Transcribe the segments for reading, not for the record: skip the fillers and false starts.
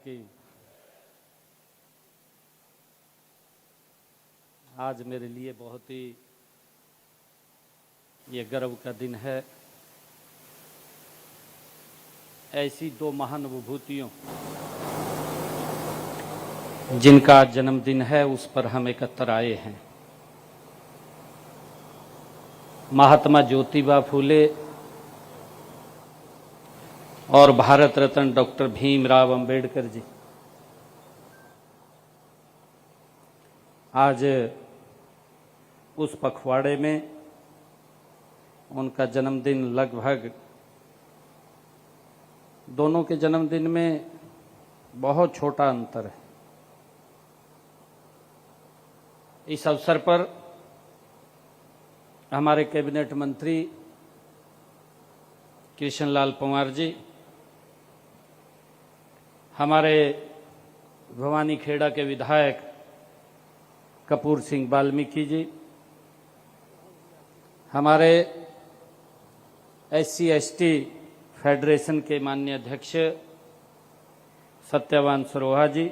कि आज मेरे लिए बहुत ही ये गर्व का दिन है। ऐसी दो महान विभूतियों जिनका जन्मदिन है उस पर हम एकत्र आए हैं। महात्मा ज्योतिबा फूले और भारत रत्न डॉक्टर भीमराव अंबेडकर जी। आज उस पखवाड़े में उनका जन्मदिन लगभग दोनों के जन्मदिन में बहुत छोटा अंतर है। इस अवसर पर हमारे कैबिनेट मंत्री कृष्णलाल पंवार जी, हमारे भवानी खेड़ा के विधायक कपूर सिंह वाल्मीकि जी, हमारे SC/ST फेडरेशन के माननीय अध्यक्ष सत्यवान सरोहा जी,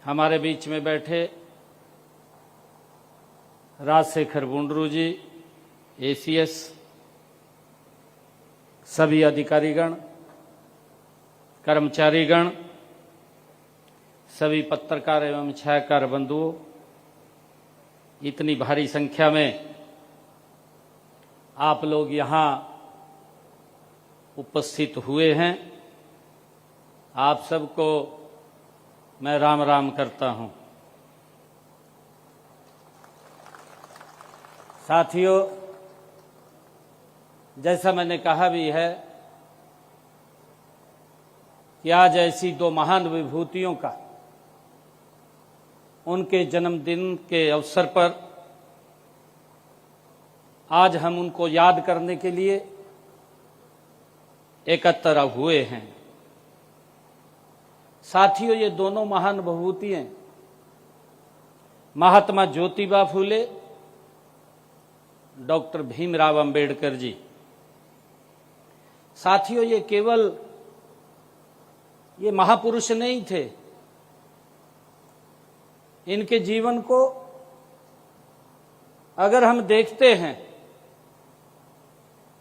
हमारे बीच में बैठे राजशेखर बुंडरू जी, ACS, सभी अधिकारीगण, कर्मचारीगण, सभी पत्रकार एवं छायाकार बंधुओं, इतनी भारी संख्या में आप लोग यहाँ उपस्थित हुए हैं। आप सबको मैं राम राम करता हूँ। साथियों, जैसा मैंने कहा भी है कि आज ऐसी दो महान विभूतियों का उनके जन्मदिन के अवसर पर आज हम उनको याद करने के लिए एकत्र हुए हैं। साथियों, ये दोनों महान विभूतियां महात्मा ज्योतिबा फूले, डॉक्टर भीमराव अंबेडकर जी। साथियों, ये केवल ये महापुरुष नहीं थे। इनके जीवन को अगर हम देखते हैं,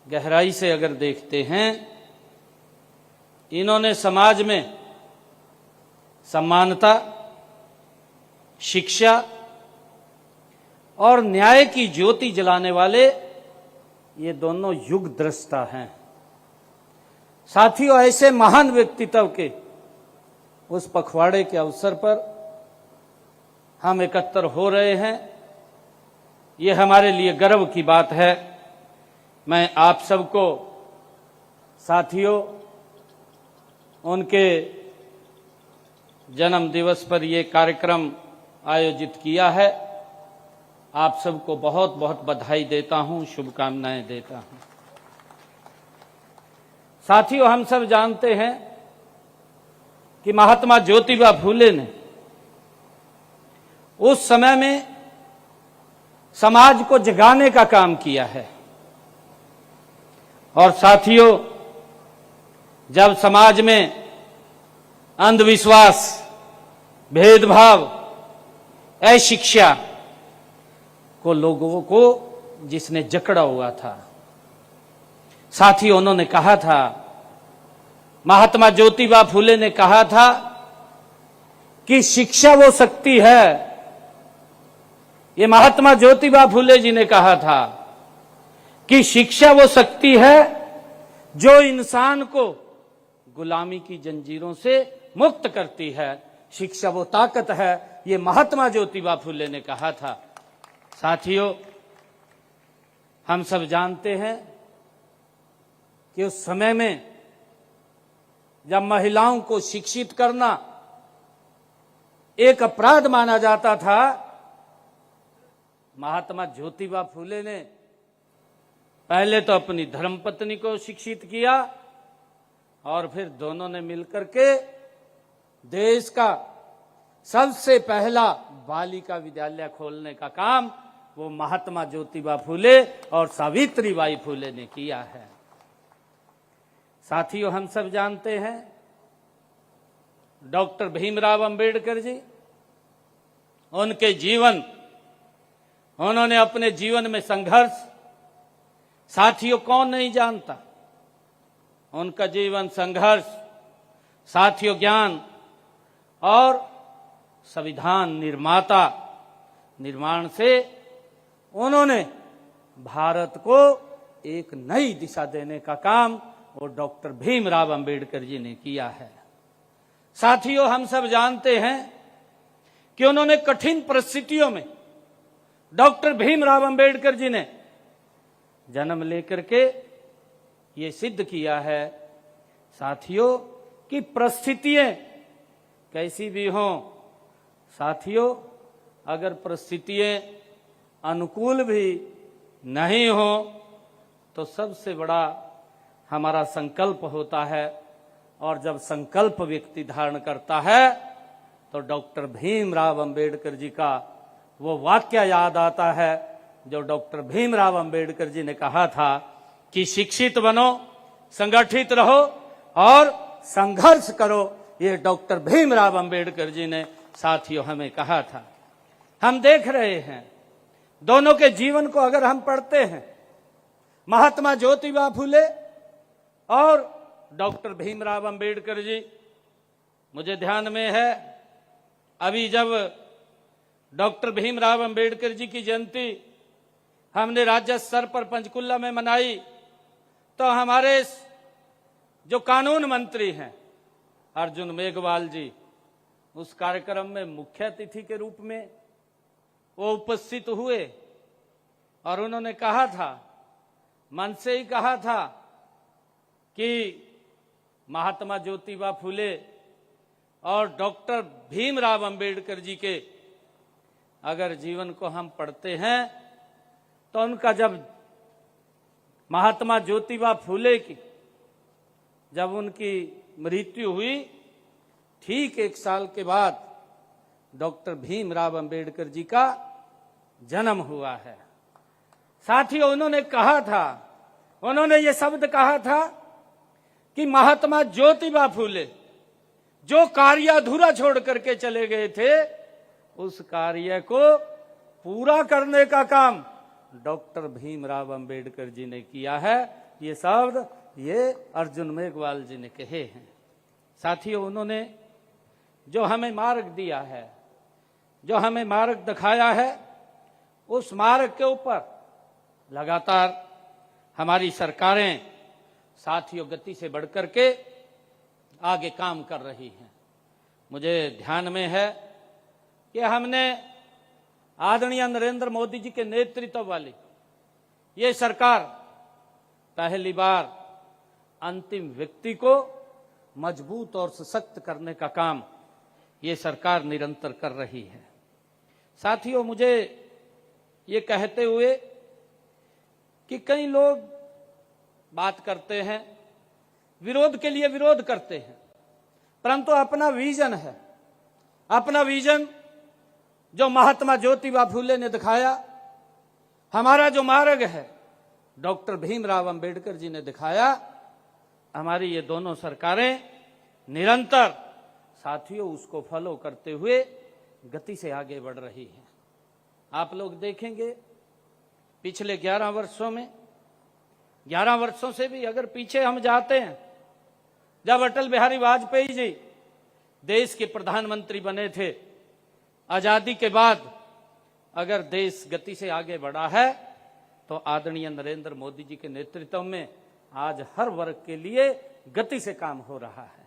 गहराई से अगर देखते हैं, इन्होंने समाज में समानता, शिक्षा और न्याय की ज्योति जलाने वाले ये दोनों युग द्रष्टा हैं। साथियों, ऐसे महान व्यक्तित्व के उस पखवाड़े के अवसर पर हम एकत्र हो रहे हैं। ये हमारे लिए गर्व की बात है। मैं आप सबको साथियों उनके जन्म दिवस पर ये कार्यक्रम आयोजित किया है, आप सबको बहुत बहुत बधाई देता हूं, शुभकामनाएं देता हूं। साथियों, हम सब जानते हैं कि महात्मा ज्योतिबा फूले ने उस समय में समाज को जगाने का काम किया है। और साथियों, जब समाज में अंधविश्वास, भेदभाव, अशिक्षा को लोगों को जिसने जकड़ा हुआ था, साथियों उन्होंने कहा था, महात्मा ज्योतिबा फूले ने कहा था कि शिक्षा वो शक्ति है। ये महात्मा ज्योतिबा फूले जी ने कहा था कि शिक्षा वो शक्ति है जो इंसान को गुलामी की जंजीरों से मुक्त करती है। शिक्षा वो ताकत है, ये महात्मा ज्योतिबा फूले ने कहा था। साथियों, हम सब जानते हैं कि उस समय में जब महिलाओं को शिक्षित करना एक अपराध माना जाता था, महात्मा ज्योतिबा फूले ने पहले तो अपनी धर्मपत्नी को शिक्षित किया और फिर दोनों ने मिलकर के देश का सबसे पहला बालिका विद्यालय खोलने का काम वो महात्मा ज्योतिबा फूले और सावित्रीबाई फूले ने किया है। साथियों, हम सब जानते हैं डॉक्टर भीमराव अंबेडकर जी, उनके जीवन, उन्होंने अपने जीवन में संघर्ष, साथियों कौन नहीं जानता उनका जीवन संघर्ष, साथियों ज्ञान और संविधान निर्माता निर्माण से उन्होंने भारत को एक नई दिशा देने का काम वो डॉक्टर भीमराव अंबेडकर जी ने किया है। साथियों, हम सब जानते हैं कि उन्होंने कठिन परिस्थितियों में डॉक्टर भीमराव अंबेडकर जी ने जन्म लेकर के ये सिद्ध किया है साथियों कि परिस्थितियां कैसी भी हों, साथियों अगर परिस्थितियां अनुकूल भी नहीं हो तो सबसे बड़ा हमारा संकल्प होता है, और जब संकल्प व्यक्ति धारण करता है तो डॉक्टर भीमराव अंबेडकर जी का वो वाक्य याद आता है जो डॉक्टर भीमराव अंबेडकर जी ने कहा था कि शिक्षित बनो, संगठित रहो और संघर्ष करो। ये डॉक्टर भीमराव अंबेडकर जी ने साथियों हमें कहा था। हम देख रहे हैं दोनों के जीवन को अगर हम पढ़ते हैं, महात्मा ज्योतिबा फुले और डॉक्टर भीमराव अंबेडकर जी, मुझे ध्यान में है अभी जब डॉक्टर भीमराव अंबेडकर जी की जयंती हमने राज्य स्तर पर पंचकुला में मनाई, तो हमारे जो कानून मंत्री हैं अर्जुन मेघवाल जी उस कार्यक्रम में मुख्य अतिथि के रूप में वो उपस्थित हुए और उन्होंने कहा था, मन से ही कहा था कि महात्मा ज्योतिबा फुले और डॉक्टर भीमराव अंबेडकर जी के अगर जीवन को हम पढ़ते हैं तो उनका जब महात्मा ज्योतिबा फुले की जब उनकी मृत्यु हुई, ठीक 1 साल के बाद डॉक्टर भीमराव अंबेडकर जी का जन्म हुआ है। साथियों, उन्होंने कहा था, उन्होंने ये शब्द कहा था कि महात्मा ज्योतिबा फुले जो कार्य अधूरा छोड़ करके चले गए थे उस कार्य को पूरा करने का काम डॉक्टर भीमराव अंबेडकर जी ने किया है। ये शब्द ये अर्जुन मेघवाल जी ने कहे हैं। साथियों, उन्होंने जो हमें मार्ग दिया है, जो हमें मार्ग दिखाया है, उस मार्ग के ऊपर लगातार हमारी सरकारें साथियों गति से बढ़कर के आगे काम कर रही हैं। मुझे ध्यान में है कि हमने आदरणीय नरेंद्र मोदी जी के नेतृत्व वाली ये सरकार पहली बार अंतिम व्यक्ति को मजबूत और सशक्त करने का काम ये सरकार निरंतर कर रही है। साथियों, मुझे ये कहते हुए कि कई लोग बात करते हैं, विरोध के लिए विरोध करते हैं, परंतु अपना विजन है, अपना विजन जो महात्मा ज्योतिबा फुले ने दिखाया, हमारा जो मार्ग है डॉक्टर भीमराव अंबेडकर जी ने दिखाया, हमारी ये दोनों सरकारें निरंतर साथियों उसको फॉलो करते हुए गति से आगे बढ़ रही हैं। आप लोग देखेंगे पिछले 11 वर्षों में, 11 वर्षों से भी अगर पीछे हम जाते हैं, जब अटल बिहारी वाजपेयी जी देश के प्रधानमंत्री बने थे, आजादी के बाद अगर देश गति से आगे बढ़ा है तो आदरणीय नरेंद्र मोदी जी के नेतृत्व में आज हर वर्ग के लिए गति से काम हो रहा है।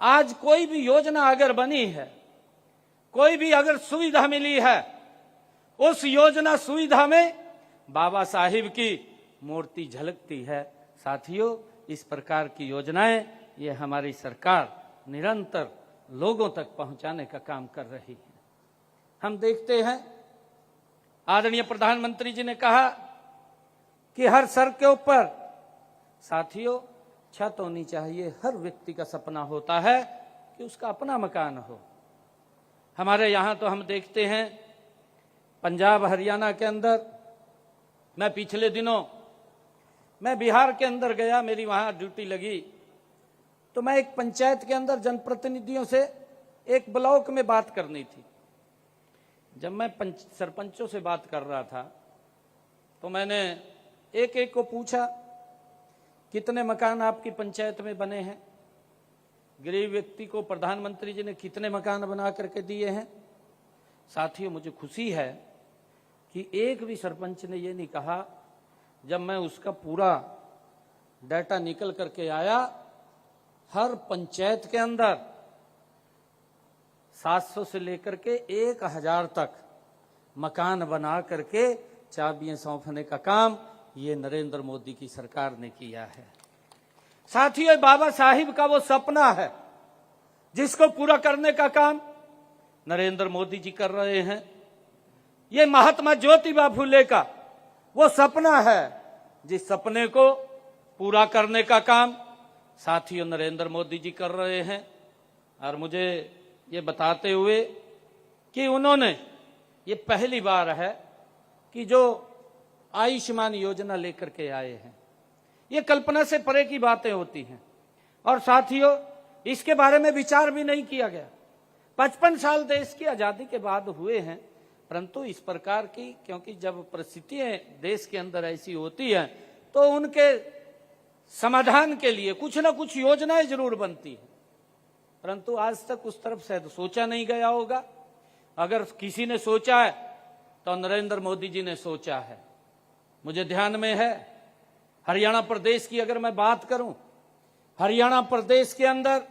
आज कोई भी योजना अगर बनी है, कोई भी अगर सुविधा मिली है, उस योजना सुविधा में बाबा साहिब की मूर्ति झलकती है। साथियों, इस प्रकार की योजनाएं ये हमारी सरकार निरंतर लोगों तक पहुंचाने का काम कर रही है। हम देखते हैं आदरणीय प्रधानमंत्री जी ने कहा कि हर सर के ऊपर साथियों छत होनी चाहिए। हर व्यक्ति का सपना होता है कि उसका अपना मकान हो। हमारे यहाँ तो हम देखते हैं पंजाब हरियाणा के अंदर, मैं पिछले दिनों मैं बिहार के अंदर गया, मेरी वहाँ ड्यूटी लगी, तो मैं एक पंचायत के अंदर जनप्रतिनिधियों से एक ब्लॉक में बात करनी थी। जब मैं सरपंचों से बात कर रहा था तो मैंने एक एक को पूछा, कितने मकान आपकी पंचायत में बने हैं? गरीब व्यक्ति को प्रधानमंत्री जी ने कितने मकान बना करके दिए हैं? साथियों, मुझे खुशी है कि एक भी सरपंच ने ये नहीं कहा। जब मैं उसका पूरा डाटा निकल करके आया, हर पंचायत के अंदर 700 से लेकर के 1000 तक मकान बना करके चाबियां सौंपने का काम ये नरेंद्र मोदी की सरकार ने किया है। साथियों, बाबा साहिब का वो सपना है जिसको पूरा करने का काम नरेंद्र मोदी जी कर रहे हैं। ये महात्मा ज्योतिबा फुले का वो सपना है जिस सपने को पूरा करने का काम साथियों नरेंद्र मोदी जी कर रहे हैं। और मुझे ये बताते हुए कि उन्होंने ये पहली बार है कि जो आयुष्मान योजना लेकर के आए हैं, ये कल्पना से परे की बातें होती हैं। और साथियों, इसके बारे में विचार भी नहीं किया गया। 55 साल देश की आजादी के बाद हुए हैं, परंतु इस प्रकार की, क्योंकि जब परिस्थितियां देश के अंदर ऐसी होती हैं तो उनके समाधान के लिए कुछ ना कुछ योजनाएं जरूर बनती है, परंतु आज तक उस तरफ शायद सोचा नहीं गया होगा। अगर किसी ने सोचा है तो नरेंद्र मोदी जी ने सोचा है। मुझे ध्यान में है, हरियाणा प्रदेश की अगर मैं बात करूं, हरियाणा प्रदेश के अंदर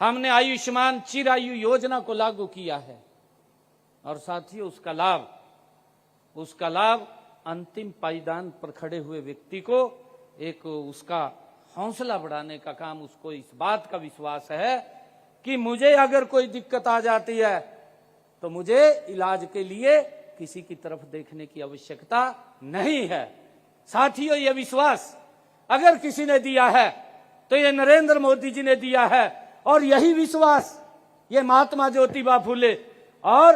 हमने आयुष्मान चिरायु योजना को लागू किया है। और साथियों, उसका लाभ अंतिम पायदान पर खड़े हुए व्यक्ति को एक उसका हौसला बढ़ाने का काम, उसको इस बात का विश्वास है कि मुझे अगर कोई दिक्कत आ जाती है तो मुझे इलाज के लिए किसी की तरफ देखने की आवश्यकता नहीं है। साथियों, यह विश्वास अगर किसी ने दिया है तो ये नरेंद्र मोदी जी ने दिया है। और यही विश्वास ये महात्मा ज्योतिबा फुले और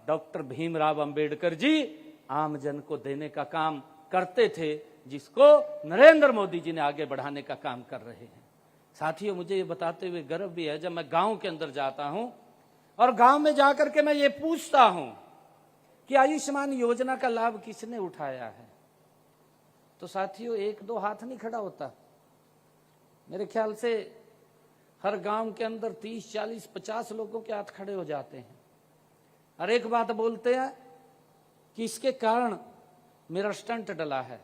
डॉक्टर भीमराव अंबेडकर जी आम जन को देने का काम करते थे, जिसको नरेंद्र मोदी जी ने आगे बढ़ाने का काम कर रहे हैं। साथियों, मुझे ये बताते हुए गर्व भी है, जब मैं गांव के अंदर जाता हूं और गांव में जाकर के मैं ये पूछता हूं कि आयुष्मान योजना का लाभ किसने उठाया है, तो साथियों 1-2 हाथ नहीं खड़ा होता। मेरे ख्याल से हर गांव के अंदर 30, 40, 50 लोगों के हाथ खड़े हो जाते हैं। हर एक बात बोलते हैं कि इसके कारण मेरा स्टंट डला है,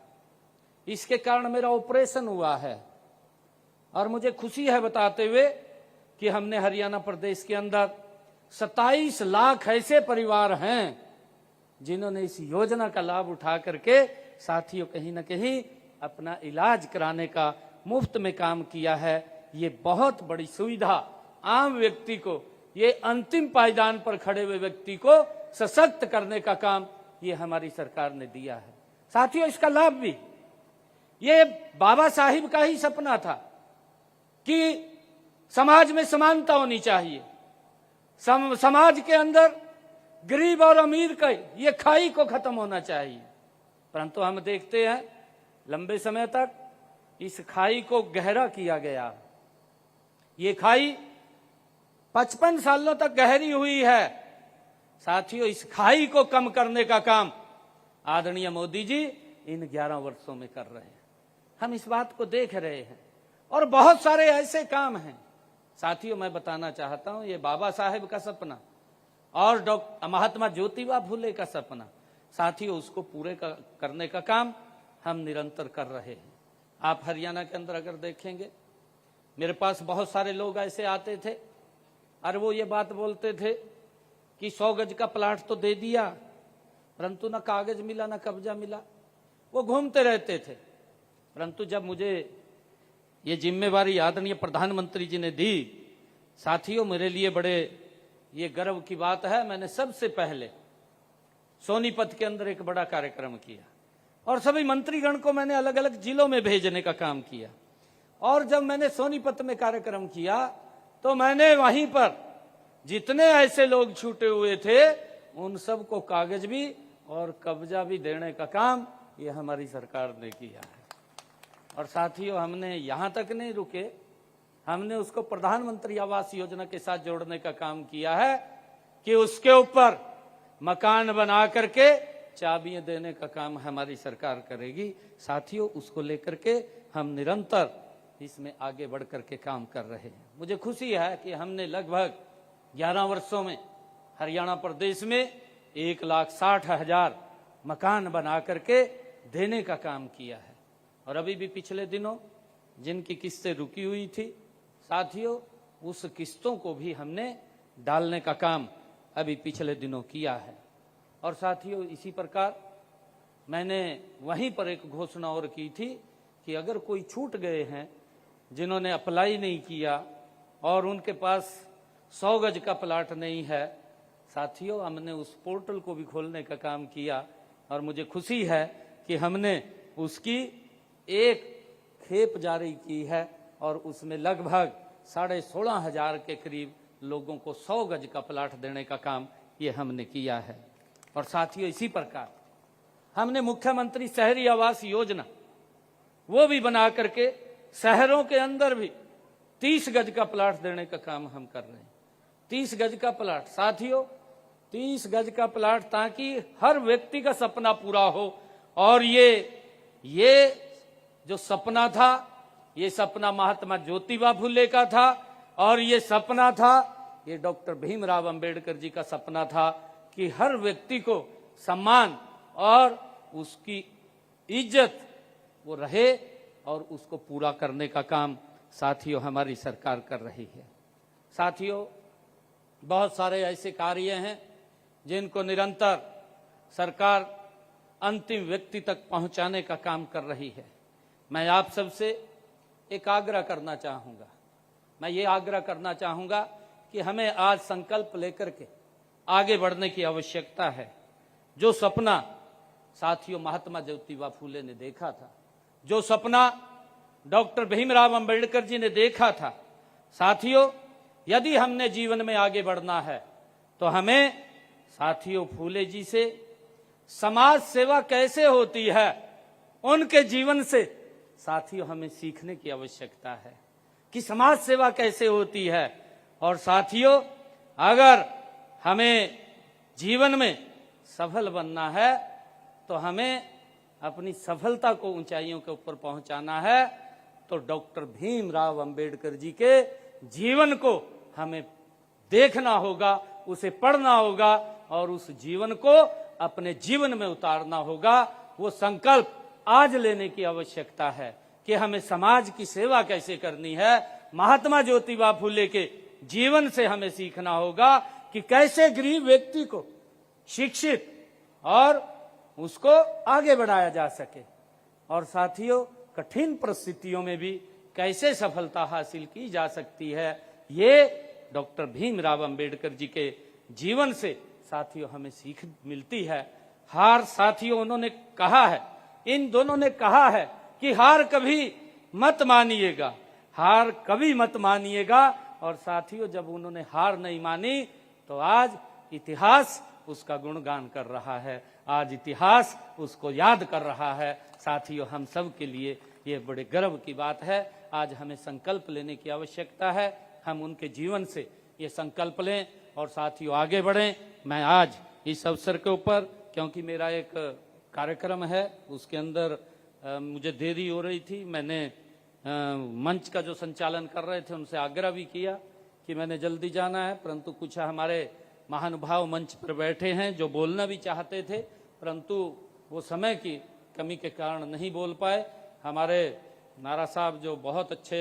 इसके कारण मेरा ऑपरेशन हुआ है। और मुझे खुशी है बताते हुए कि हमने हरियाणा प्रदेश के अंदर 27 लाख ऐसे परिवार हैं जिन्होंने इस योजना का लाभ उठा करके साथियों कहीं ना कहीं अपना इलाज कराने का मुफ्त में काम किया है। ये बहुत बड़ी सुविधा आम व्यक्ति को, ये अंतिम पायदान पर खड़े हुए व्यक्ति को सशक्त करने का काम ये हमारी सरकार ने दिया है। साथियों, इसका लाभ भी ये बाबा साहिब का ही सपना था कि समाज में समानता होनी चाहिए, समाज के अंदर गरीब और अमीर का ये खाई को खत्म होना चाहिए। परंतु हम देखते हैं लंबे समय तक इस खाई को गहरा किया गया। ये खाई 55 सालों तक गहरी हुई है। साथियों, इस खाई को कम करने का काम आदरणीय मोदी जी इन 11 वर्षों में कर रहे हैं। हम इस बात को देख रहे हैं और बहुत सारे ऐसे काम हैं। साथियों, मैं बताना चाहता हूं, ये बाबा साहेब का सपना और डॉक्टर महात्मा ज्योतिबा फुले का सपना, साथियों उसको पूरे करने का काम हम निरंतर कर रहे हैं। आप हरियाणा के अंदर अगर देखेंगे, मेरे पास बहुत सारे लोग ऐसे आते थे और वो ये बात बोलते थे कि 100 गज का प्लाट तो दे दिया, परंतु ना कागज मिला ना कब्जा मिला। वो घूमते रहते थे। परंतु जब मुझे ये जिम्मेवारी आदरणीय प्रधानमंत्री जी ने दी, साथियों मेरे लिए बड़े ये गर्व की बात है, मैंने सबसे पहले सोनीपत के अंदर एक बड़ा कार्यक्रम किया और सभी मंत्रीगण को मैंने अलग अलग जिलों में भेजने का काम किया। और जब मैंने सोनीपत में कार्यक्रम किया तो मैंने वहीं पर जितने ऐसे लोग छूटे हुए थे उन सबको कागज भी और कब्जा भी देने का काम ये हमारी सरकार ने किया है। और साथियों, हमने यहां तक नहीं रुके, हमने उसको प्रधानमंत्री आवास योजना के साथ जोड़ने का काम किया है कि उसके ऊपर मकान बना करके चाबियां देने का काम हमारी सरकार करेगी। साथियों, उसको लेकर के हम निरंतर इसमें आगे बढ़ करके काम कर रहे हैं। मुझे खुशी है कि हमने लगभग 11 वर्षों में हरियाणा प्रदेश में 1,60,000 मकान बना करके देने का काम किया है। और अभी भी पिछले दिनों जिनकी किस्तें रुकी हुई थी, साथियों, उस किस्तों को भी हमने डालने का काम अभी पिछले दिनों किया है। और साथियों, इसी प्रकार मैंने वहीं पर एक घोषणा और की थी कि अगर कोई छूट गए हैं जिन्होंने अप्लाई नहीं किया और उनके पास 100 गज का प्लाट नहीं है, साथियों, हमने उस पोर्टल को भी खोलने का काम किया। और मुझे खुशी है कि हमने उसकी एक खेप जारी की है और उसमें लगभग 16,500 के करीब लोगों को 100 गज का प्लाट देने का काम ये हमने किया है। और साथियों, इसी प्रकार हमने मुख्यमंत्री शहरी आवास योजना वो भी बना करके शहरों के अंदर भी 30 गज का प्लाट देने का काम हम कर रहे हैं। 30 गज का प्लाट, साथियों, 30 गज का प्लाट, ताकि हर व्यक्ति का सपना पूरा हो। और ये जो सपना था, ये सपना महात्मा ज्योतिबा फुले का था और ये सपना था, ये डॉक्टर भीमराव अंबेडकर जी का सपना था कि हर व्यक्ति को सम्मान और उसकी इज्जत वो रहे, और उसको पूरा करने का काम साथियों हमारी सरकार कर रही है। साथियों, बहुत सारे ऐसे कार्य हैं जिनको निरंतर सरकार अंतिम व्यक्ति तक पहुंचाने का काम कर रही है। मैं आप सबसे एक आग्रह करना चाहूँगा, मैं ये आग्रह करना चाहूँगा कि हमें आज संकल्प लेकर के आगे बढ़ने की आवश्यकता है। जो सपना साथियों महात्मा ज्योतिबा फूले ने देखा था, जो सपना डॉक्टर भीमराव अंबेडकर जी ने देखा था, साथियों, यदि हमने जीवन में आगे बढ़ना है तो हमें साथियों फूले जी से समाज सेवा कैसे होती है, उनके जीवन से साथियों हमें सीखने की आवश्यकता है कि समाज सेवा कैसे होती है। और साथियों, अगर हमें जीवन में सफल बनना है तो हमें अपनी सफलता को ऊंचाइयों के ऊपर पहुंचाना है, तो डॉक्टर भीमराव अंबेडकर जी के जीवन को हमें देखना होगा, उसे पढ़ना होगा और उस जीवन को अपने जीवन में उतारना होगा। वो संकल्प आज लेने की आवश्यकता है कि हमें समाज की सेवा कैसे करनी है। महात्मा ज्योतिबा फुले के जीवन से हमें सीखना होगा कि कैसे गरीब व्यक्ति को शिक्षित और उसको आगे बढ़ाया जा सके, और साथियों कठिन परिस्थितियों में भी कैसे सफलता हासिल की जा सकती है। ये डॉक्टर भीमराव अंबेडकर जी के जीवन से साथियों हमें सीख मिलती है। हार, साथियों, उन्होंने कहा है, इन दोनों ने कहा है कि हार कभी मत मानिएगा, हार कभी मत मानिएगा। और साथियों, जब उन्होंने हार नहीं मानी तो आज इतिहास उसका गुणगान कर रहा है, आज इतिहास उसको याद कर रहा है। साथियों, हम सब के लिए ये बड़े गर्व की बात है। आज हमें संकल्प लेने की आवश्यकता है, हम उनके जीवन से ये संकल्प लें और साथियों आगे बढ़ें। मैं आज इस अवसर के ऊपर, क्योंकि मेरा एक कार्यक्रम है उसके अंदर मुझे देरी हो रही थी, मैंने मंच का जो संचालन कर रहे थे उनसे आग्रह भी किया कि मैंने जल्दी जाना है, परंतु कुछ हमारे महानुभाव मंच पर बैठे हैं जो बोलना भी चाहते थे, परंतु वो समय की कमी के कारण नहीं बोल पाए। हमारे नारा साहब जो बहुत अच्छे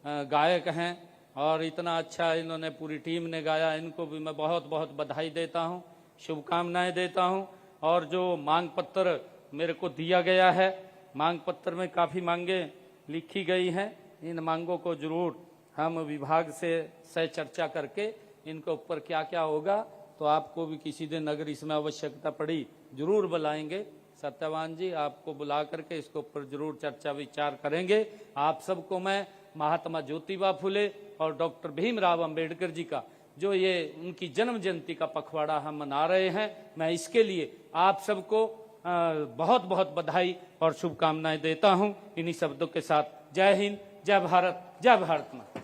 गायक हैं और इतना अच्छा इन्होंने पूरी टीम ने गाया, इनको भी मैं बहुत बहुत बधाई देता हूँ, शुभकामनाएं देता हूँ। और जो मांग पत्र मेरे को दिया गया है, मांग पत्र में काफ़ी मांगे लिखी गई हैं, इन मांगों को जरूर हम विभाग से चर्चा करके इनके ऊपर क्या क्या होगा तो आपको भी किसी दिन अगर इसमें आवश्यकता पड़ी जरूर बुलाएंगे। सत्यवान जी, आपको बुला करके इसके ऊपर जरूर चर्चा विचार करेंगे। आप सबको मैं महात्मा ज्योतिबा फुले और डॉक्टर भीमराव अंबेडकर जी का जो ये उनकी जन्म जयंती का पखवाड़ा हम मना रहे हैं, मैं इसके लिए आप सबको बहुत बहुत बधाई और शुभकामनाएं देता हूं। इन्हीं शब्दों के साथ जय हिंद, जय भारत, जय भारत माता।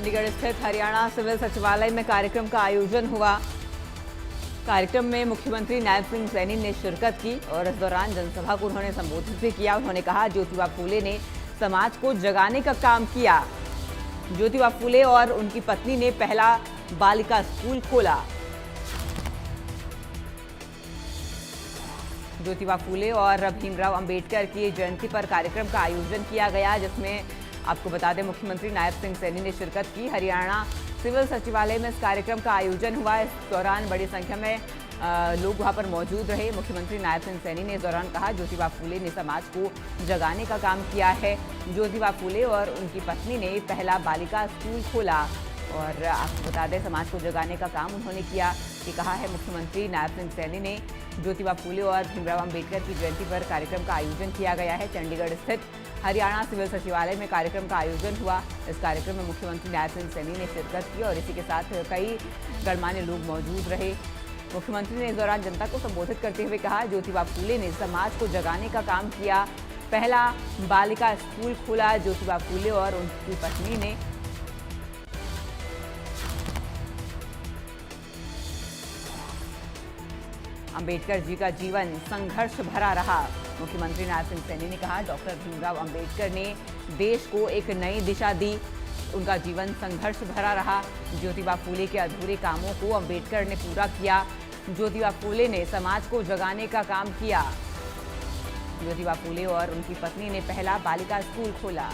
चंडीगढ़ स्थित हरियाणा सिविल सचिवालय में कार्यक्रम का आयोजन हुआ। कार्यक्रम में मुख्यमंत्री नायब सिंह सैनी ने शिरकत की और इस दौरान जनसभा को उन्होंने संबोधित भी किया। उन्होंने कहा, ज्योतिबा फूले ने समाज को जगाने का काम किया। ज्योतिबा फूले और उनकी पत्नी ने पहला बालिका स्कूल खोला। ज्योतिबा फूले और भीमराव अंबेडकर की जयंती पर कार्यक्रम का आयोजन किया गया, जिसमें आपको बता दें मुख्यमंत्री नायब सिंह सैनी ने शिरकत की। हरियाणा सिविल सचिवालय में इस कार्यक्रम का आयोजन हुआ। इस दौरान बड़ी संख्या में लोग वहां पर मौजूद रहे। मुख्यमंत्री नायब सिंह सैनी ने इस दौरान कहा, ज्योतिबा फूले ने समाज को जगाने का काम किया है। ज्योतिबा फूले और उनकी पत्नी ने पहला बालिका स्कूल खोला और आपको बता दें समाज को जगाने का काम उन्होंने किया। ये कहा है मुख्यमंत्री नायब सिंह सैनी ने। ज्योतिबा फूले और भीमराव अंबेडकर की जयंती पर कार्यक्रम का आयोजन किया गया है। चंडीगढ़ स्थित हरियाणा सिविल सचिवालय में कार्यक्रम का आयोजन हुआ। इस कार्यक्रम में मुख्यमंत्री नायब सिंह सैनी ने शिरकत की और इसी के साथ कई गणमान्य लोग मौजूद रहे। मुख्यमंत्री ने इस दौरान जनता को संबोधित करते हुए कहा, ज्योतिबा फूले ने समाज को जगाने का काम किया। पहला बालिका स्कूल खोला। ज्योतिबा फूले और उनकी पत्नी ने अंबेडकर जी का जीवन संघर्ष भरा रहा। मुख्यमंत्री नायब सिंह सैनी ने कहा, डॉक्टर भीमराव अंबेडकर ने देश को एक नई दिशा दी। उनका जीवन संघर्ष भरा रहा। ज्योतिबा फूले के अधूरे कामों को अंबेडकर ने पूरा किया। ज्योतिबा फूले ने समाज को जगाने का काम किया। ज्योतिबा फूले और उनकी पत्नी ने पहला बालिका स्कूल खोला।